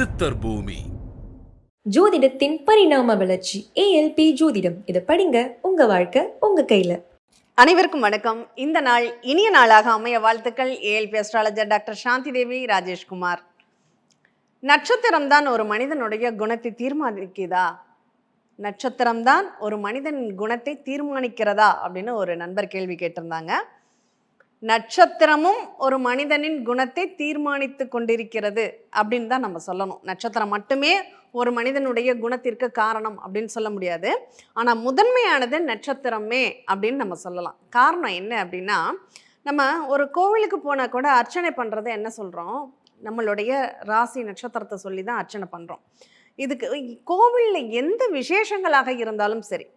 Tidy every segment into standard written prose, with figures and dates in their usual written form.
சித்தர் பூமி. ஜோதிடத்தின் பரிணாம வளர்ச்சி ALP ஜோதிடம். இதை படிங்க, உங்க வாழ்க்கை உங்க கையில. அனைவருக்கும் வணக்கம். இந்த நாள் இனிய நாளாக அமைய வாழ்த்துக்கள். ALP அஸ்ட்ராலஜர் டாக்டர் சாந்தி தேவி ராஜேஷ்குமார். நட்சத்திரம்தான் ஒரு மனிதனுடைய குணத்தை தீர்மானிக்குதா? நட்சத்திரம்தான் ஒரு மனிதனின் குணத்தை தீர்மானிக்கிறதா அப்படின்னு ஒரு நண்பர் கேள்வி கேட்டிருந்தாங்க. நட்சத்திரமும் ஒரு மனிதனின் குணத்தை தீர்மானித்து கொண்டிருக்கிறது அப்படின்னு தான் நம்ம சொல்லணும். நட்சத்திரம் மட்டுமே ஒரு மனிதனுடைய குணத்திற்கு காரணம் அப்படின்னு சொல்ல முடியாது. ஆனால் முதன்மையானது நட்சத்திரமே அப்படின்னு நம்ம சொல்லலாம். காரணம் என்ன அப்படின்னா, நம்ம ஒரு கோவிலுக்கு போனால் கூட அர்ச்சனை பண்ணுறதை என்ன சொல்கிறோம்? நம்மளுடைய ராசி நட்சத்திரத்தை சொல்லி தான் அர்ச்சனை பண்ணுறோம். இதுக்கு கோவிலில் எந்த விசேஷங்களாக இருந்தாலும் சரி,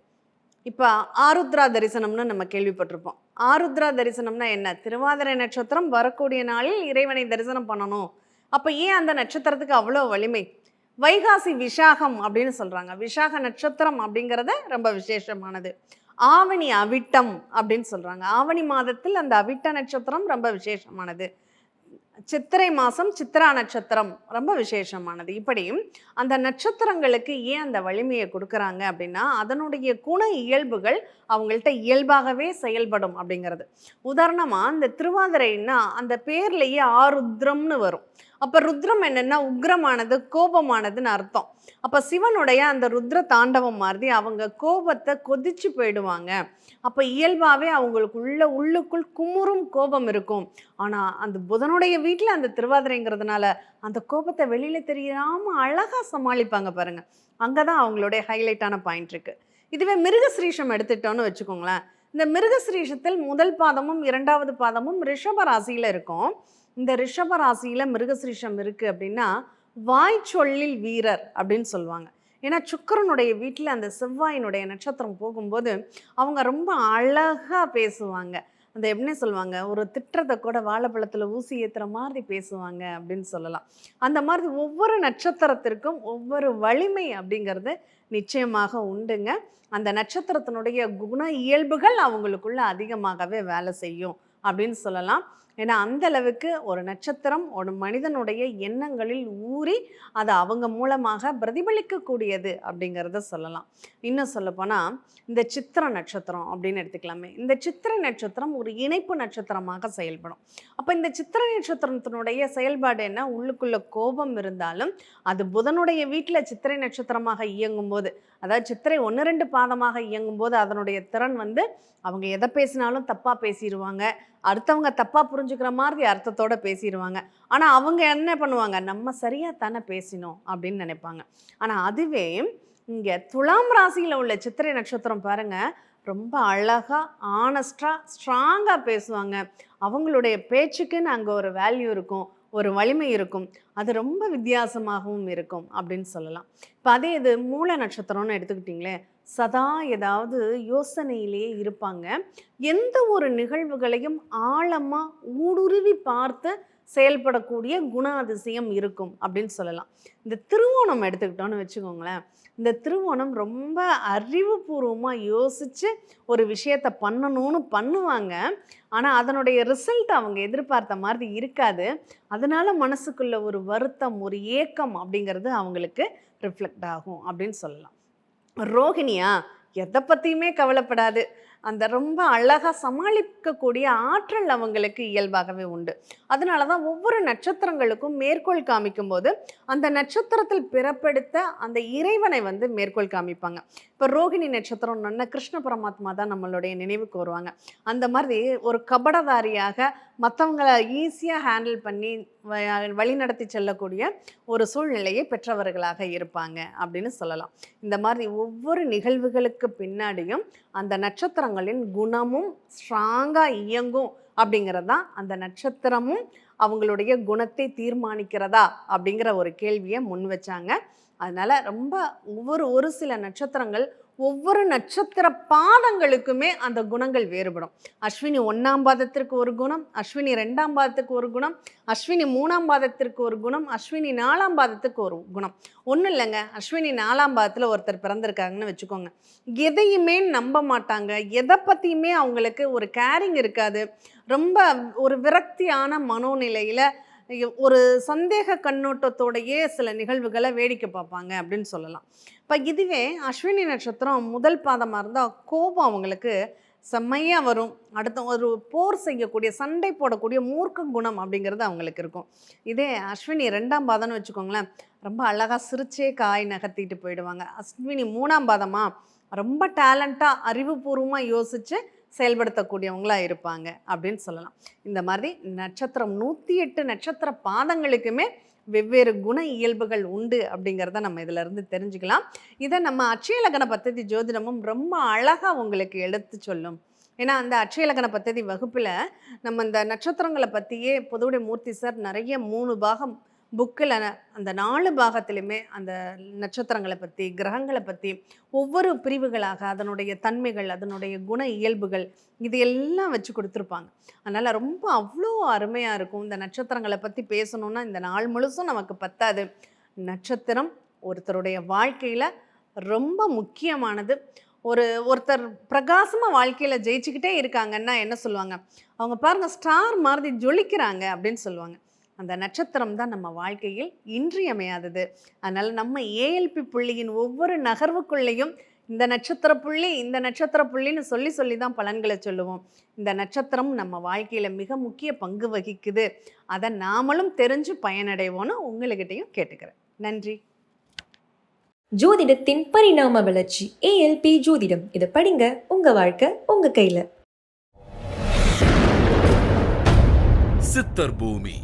இப்போ ஆருத்ரா தரிசனம்னு நம்ம கேள்விப்பட்டிருப்போம். ஆருத்ரா தரிசனம்னா என்ன? திருவாதிரை நட்சத்திரம் வரக்கூடிய நாளில் இறைவனை தரிசனம் பண்ணணும். அப்போ ஏன் அந்த நட்சத்திரத்துக்கு அவ்வளோ வலிமை? வைகாசி விசாகம் அப்படின்னு சொல்கிறாங்க. விசாக நட்சத்திரம் அப்படிங்கிறது ரொம்ப விசேஷமானது. ஆவணி அவிட்டம் அப்படின்னு சொல்கிறாங்க. ஆவணி மாதத்தில் அந்த அவிட்ட நட்சத்திரம் ரொம்ப விசேஷமானது. சித்திரை மாதம் சித்ரா நட்சத்திரம் ரொம்ப விசேஷமானது. இப்படியும் அந்த நட்சத்திரங்களுக்கு ஏன் அந்த வலிமையை கொடுக்குறாங்க அப்படின்னா, அதனுடைய குண இயல்புகள் அவங்கள்ட்ட இயல்பாகவே செயல்படும் அப்படிங்கிறது. உதாரணமாக இந்த திருவாதிரைன்னா அந்த பேர்லேயே ஆருத்ரம்னு வரும். அப்போ ருத்ரம் என்னென்னா உக்ரமானது, கோபமானதுன்னு அர்த்தம். அப்போ சிவனுடைய அந்த ருத்ர தாண்டவம் மாதிரி அவங்க கோபத்தை கொதிச்சு போயிடுவாங்க. அப்போ இயல்பாகவே அவங்களுக்கு உள்ளுக்குள் குமுறும் கோபம் இருக்கும். ஆனால் அந்த புதனுடைய வீட்டில் அந்த திருவாதிரைங்கிறதுனால அந்த கோபத்தை வெளியில் தெரியாமல் அழகாக சமாளிப்பாங்க பாருங்கள். அங்கே தான் அவங்களுடைய ஹைலைட்டான பாயிண்ட் இருக்குது. இதுவே மிருகஸ்ரீஷம் எடுத்துட்டோன்னு வச்சுக்கோங்களேன். இந்த மிருகஸ்ரீஷத்தில் முதல் பாதமும் இரண்டாவது பாதமும் ரிஷப ராசியில் இருக்கும். இந்த ரிஷப ராசியில் மிருகஸ்ரீஷம் இருக்குது அப்படின்னா வாய் சொல்லில் வீரர் அப்படின்னு சொல்லுவாங்க. ஏன்னா சுக்கிரனுடைய வீட்டில் அந்த செவ்வாயினுடைய நட்சத்திரம் போகும்போது அவங்க ரொம்ப அழகாக பேசுவாங்க. அந்த எப்படின்னு சொல்லுவாங்க, ஒரு திட்டத்தை கூட வாழைப்பழத்தில் ஊசி ஏற்றுற மாதிரி பேசுவாங்க அப்படின்னு சொல்லலாம். அந்த மாதிரி ஒவ்வொரு நட்சத்திரத்திற்கும் ஒவ்வொரு வலிமை அப்படிங்கிறது நிச்சயமாக உண்டுங்க. அந்த நட்சத்திரத்தினுடைய குண இயல்புகள் அவங்களுக்குள்ள அதிகமாகவே வேலை செய்யும் அப்படின்னு சொல்லலாம். ஏன்னா அந்த அளவுக்கு ஒரு நட்சத்திரம் ஒரு மனிதனுடைய எண்ணங்களில் ஊறி அதை அவங்க மூலமாக பிரதிபலிக்கக்கூடியது அப்படிங்கிறத சொல்லலாம். இன்னும் சொல்லப்போனால் இந்த சித்திர நட்சத்திரம் அப்படின்னு எடுத்துக்கலாமே. இந்த சித்திரை நட்சத்திரம் ஒரு இணைப்பு நட்சத்திரமாக செயல்படும். அப்போ இந்த சித்திரை நட்சத்திரத்தினுடைய செயல்பாடு என்ன? உள்ளுக்குள்ள கோபம் இருந்தாலும் அது புதனுடைய வீட்டில் சித்திரை நட்சத்திரமாக இயங்கும் போது, அதாவது சித்திரை 1-2 பாதமாக இயங்கும் போது அதனுடைய திறன் அவங்க எதை பேசினாலும் தப்பாக பேசிடுவாங்க. அடுத்தவங்க தப்பாக புரிஞ்சுக்கிற மாதிரி அர்த்தத்தோடு பேசிடுவாங்க. ஆனால் அவங்க என்ன பண்ணுவாங்க, நம்ம சரியாக தானே பேசினோம் அப்படின்னு நினைப்பாங்க. ஆனால் அதுவே இங்கே துலாம் ராசியில் உள்ள சித்திரை நட்சத்திரம் பாருங்கள், ரொம்ப அழகாக ஆனஸ்டாக ஸ்ட்ராங்காக பேசுவாங்க. அவங்களுடைய பேச்சுக்குன்னு அங்கே ஒரு வேல்யூ இருக்கும், ஒரு வலிமை இருக்கும். அது ரொம்ப வித்தியாசமாகவும் இருக்கும் அப்படின்னு சொல்லலாம். இப்போ அதே இது மூல நட்சத்திரம்னு எடுத்துக்கிட்டிங்களே, சதா ஏதாவது யோசனையிலேயே இருப்பாங்க. எந்த ஒரு நிகழ்வுகளையும் ஆழமாக ஊடுருவி பார்த்து செயல்படக்கூடிய குணாதிசயம் இருக்கும் அப்படின்னு சொல்லலாம். இந்த திருவோணம் எடுத்துக்கிட்டோன்னு வச்சுக்கோங்களேன். இந்த திருவோணம் ரொம்ப அறிவுபூர்வமாக யோசித்து ஒரு விஷயத்தை பண்ணணும்னு பண்ணுவாங்க. ஆனால் அதனுடைய ரிசல்ட் அவங்க எதிர்பார்த்த மாதிரி இருக்காது. அதனால மனசுக்குள்ள ஒரு வருத்தம், ஒரு ஏக்கம் அப்படிங்கிறது அவங்களுக்கு ரிஃப்ளெக்ட் ஆகும் அப்படின்னு சொல்லலாம். ரோகிணியா எதை பற்றியுமே கவலைப்படாது. அந்த ரொம்ப அழகாக சமாளிக்கக்கூடிய ஆற்றல் அவங்களுக்கு இயல்பாகவே உண்டு. அதனால தான் ஒவ்வொரு நட்சத்திரங்களுக்கும் மேற்கோள் காமிக்கும் போது அந்த நட்சத்திரத்தில் பிறப்பெடுத்த அந்த இறைவனை மேற்கோள் காமிப்பாங்க. இப்போ ரோகிணி நட்சத்திரம்னா கிருஷ்ண பரமாத்மா தான் நம்மளுடைய நினைவுக்கு வருவாங்க. அந்த மாதிரி ஒரு கபடதாரியாக மற்றவங்களை ஈஸியாக ஹேண்டில் பண்ணி வழிநடத்தி செல்லக்கூடிய ஒரு சூழ்நிலையை பெற்றவர்களாக இருப்பாங்க அப்படின்னு சொல்லலாம். இந்த மாதிரி ஒவ்வொரு நிகழ்வுகளுக்கு பின்னாடியும் அந்த நட்சத்திரங்களின் குணமும் ஸ்ட்ராங்காக இயங்கும் அப்படிங்கிறது தான் அந்த நட்சத்திரமும் அவங்களுடைய குணத்தை தீர்மானிக்கிறதா அப்படிங்கிற ஒரு கேள்வியை முன் வச்சாங்க. அதனால் ரொம்ப ஒரு சில நட்சத்திரங்கள் ஒவ்வொரு நட்சத்திர பாதங்களுக்குமே அந்த குணங்கள் வேறுபடும். அஸ்வினி 1ஆம் பாதத்திற்கு ஒரு குணம், அஸ்வினி 2ஆம் பாதத்துக்கு ஒரு குணம், அஸ்வினி 3ஆம் பாதத்திற்கு ஒரு குணம், அஸ்வினி 4ஆம் பாதத்துக்கு ஒரு குணம். ஒன்றும் இல்லைங்க, அஸ்வினி 4ஆம் பாதத்தில் ஒருத்தர் பிறந்திருக்காங்கன்னு வச்சுக்கோங்க. எதையுமே நம்ப மாட்டாங்க, எதை பற்றியுமே அவங்களுக்கு ஒரு கேரிங் இருக்காது. ரொம்ப ஒரு விரக்தியான மனோநிலையில் ஒரு சந்தேக கண்ணோட்டத்தோடையே சில நிகழ்வுகளை வேடிக்கை பார்ப்பாங்க அப்படின்னு சொல்லலாம். இப்போ இதுவே அஸ்வினி நட்சத்திரம் முதல் பாதமாக இருந்தால் கோபம் அவங்களுக்கு செம்மையாக வரும். அடுத்த ஒரு போர் செய்யக்கூடிய சண்டை போடக்கூடிய மூர்க்க குணம் அப்படிங்கிறது அவங்களுக்கு இருக்கும். இதே அஸ்வினி 2ஆம் பாதம்னு வச்சுக்கோங்களேன், ரொம்ப அழகாக சிரிச்சே காய் நகர்த்திட்டு போயிடுவாங்க. அஸ்வினி 3ஆம் பாதமாக ரொம்ப டேலண்ட்டாக அறிவுபூர்வமாக யோசித்து செயல்படுத்தக்கூடியவங்களா இருப்பாங்க அப்படின்னு சொல்லலாம். இந்த மாதிரி நட்சத்திரம் 108 நட்சத்திர பாதங்களுக்குமே வெவ்வேறு குண இயல்புகள் உண்டு அப்படிங்கிறத நம்ம இதில் இருந்து தெரிஞ்சுக்கலாம். இதை நம்ம அட்சயலக்கண பத்ததி ஜோதிடமும் ரொம்ப அழகாக உங்களுக்கு எடுத்து சொல்லும். ஏன்னா அந்த அட்சயலக்கண பத்ததி வகுப்பில் நம்ம இந்த நட்சத்திரங்களை பற்றியே பொதுவுடைய மூர்த்தி சார் நிறைய 3 பாகம் புக்கில் அந்த 4 பாகத்திலுமே அந்த நட்சத்திரங்களை பற்றி கிரகங்களை பற்றி ஒவ்வொரு பிரிவுகளாக அதனுடைய தன்மைகள் அதனுடைய குண இயல்புகள் இது எல்லாம் வச்சு கொடுத்துருப்பாங்க. அதனால் ரொம்ப அவ்வளோ அருமையாக இருக்கும். இந்த நட்சத்திரங்களை பற்றி பேசணுன்னா இந்த நாள் முழுசும் நமக்கு பத்தாது. நட்சத்திரம் ஒருத்தருடைய வாழ்க்கையில் ரொம்ப முக்கியமானது. ஒருத்தர் பிரகாசமாக வாழ்க்கையில் ஜெயிச்சுக்கிட்டே இருக்காங்கன்னா என்ன சொல்லுவாங்க, அவங்க பாருங்கள் ஸ்டார் மாதிரி ஜொலிக்கிறாங்க அப்படின்னு சொல்லுவாங்க. அந்த நட்சத்திரம் தான் நம்ம வாழ்க்கையில் இன்றியமையாதது. அதனால் நம்ம ஏஎல்பி புள்ளியின் ஒவ்வொரு நகர்வுக்குள்ளேயும் இந்த நட்சத்திர புள்ளி இந்த நட்சத்திர புள்ளின்னு சொல்லி சொல்லி தான் பலன்களை சொல்லுவோம். இந்த நட்சத்திரம் நம்ம வாழ்க்கையில் மிக முக்கிய பங்கு வகிக்குது. அதை நாமளும் தெரிஞ்சு பயனடைவோன்னு உங்கள்கிட்டையும் கேட்டுக்கிறேன். நன்றி. ஜோதிடத்தின் பரிணாம வளர்ச்சி ஏஎல்பி ஜோதிடம். இதை படிங்க, உங்க வாழ்க்கை உங்க கையில. சித்தர் பூமி.